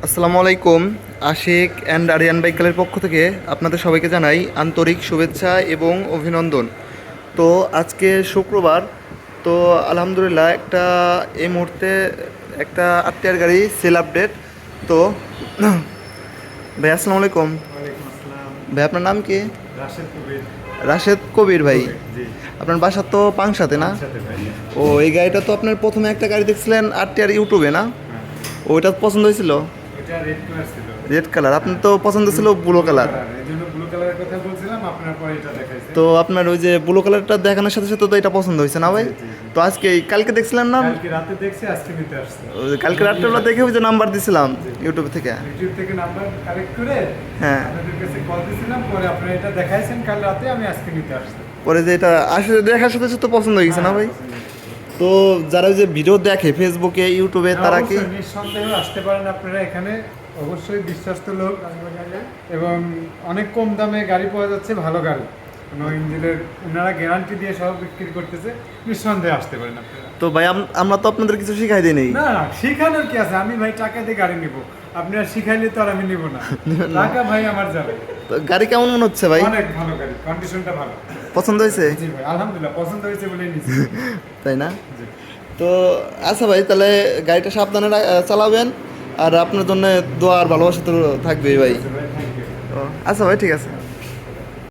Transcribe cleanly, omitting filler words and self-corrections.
আসসালামু আলাইকুম। আশিক অ্যান্ড আরিয়ান বাইকালের পক্ষ থেকে আপনাদের সবাইকে জানাই আন্তরিক শুভেচ্ছা এবং অভিনন্দন। তো আজকে শুক্রবার, তো আলহামদুলিল্লাহ এই মুহূর্তে একটা আত্মীয়ার গাড়ি সেল আপডেট। তো ভাই আসসালামু আলাইকুম। ওয়ালাইকুম আসসালাম। ভাই আপনার নাম কি? রাশেদ কবির। রাশেদ কবির ভাই। জি। আপনার বাসা তো পাংশাতে না? সাথে ভাই। ও, এই গাড়িটা তো আপনার প্রথমে একটা গাড়ি দেখছিলেন আরটিআর ইউটিউবে না? হ্যাঁ, ওইটা পছন্দ হয়েছিল? এটা রেড কালার ছিল। রেড কালার, আপনার তো পছন্দ ছিল ব্লু কালার। এই জন্য ব্লু কালারের কথা বলছিলাম, আপনার পরে এটা দেখাইছে। তো আপনার ওই যে ব্লু কালারটা দেখানোর সাথে সাথে তো এটা পছন্দ হয়েছে না ভাই? জি, জি, জি। তো কালকে দেখছিলেন না? কালকে রাতে দেখছি, আজকে নিতে আসছে। ওই কালকে রাত্রেবেলা দেখে ওই যে নাম্বার দিছিলাম ইউটিউব থেকে। ইউটিউব থেকে নাম্বার কালেক্ট করে হ্যাঁ, আপনাদের কাছে কল দিয়েছিলাম, পরে আপনারা এটা দেখাইছেন কাল রাতে, আমি আজকে নিতে আসছি। পরে যে এটা আসলে দেখার সাথে সাথে পছন্দ হয়ে গেছে না ভাই? তো যারা ওই যে ভিডিও দেখে ফেসবুকে ইউটিউবে তারা কি? অবশ্যই নিঃসন্দেহে আসতে পারেন আপনারা এখানে, অবশ্যই বিশ্বস্ত লোক এবং অনেক কম দামে গাড়ি পাওয়া যাচ্ছে, ভালো গাড়ি, কোনো ইঞ্জিনের ওনারা গ্যারান্টি দিয়ে সব বিক্রি করতেছে, নিঃসন্দেহে আসতে পারেন আপনারা। তো ভাই আমরা তো আপনাদের কিছু শিখাই দিই নেই। না না, শিখানোর কি আছে, আমি ভাই টাকা দিয়ে গাড়ি নিব, আপনারা শিখাইলে তো আর আমি নিব না, টাকা ভাই আমার যাবে। তো গাড়ি কেমন মনে হচ্ছে ভাই? অনেক ভালো গাড়ি, কন্ডিশনটা ভালো। পছন্দ হয়েছে? জি ভাই, আলহামদুলিল্লাহ পছন্দ হয়েছে বলেই নিচ্ছি। তাই না? জি। তো আচ্ছা ভাই, তাহলে গাড়িটা সাবধানে চালাবেন, আর আপনার জন্য দোয়া আর ভালোবাসা তো থাকবেই ভাই। Thank you. ও, আচ্ছা ভাই, ঠিক আছে।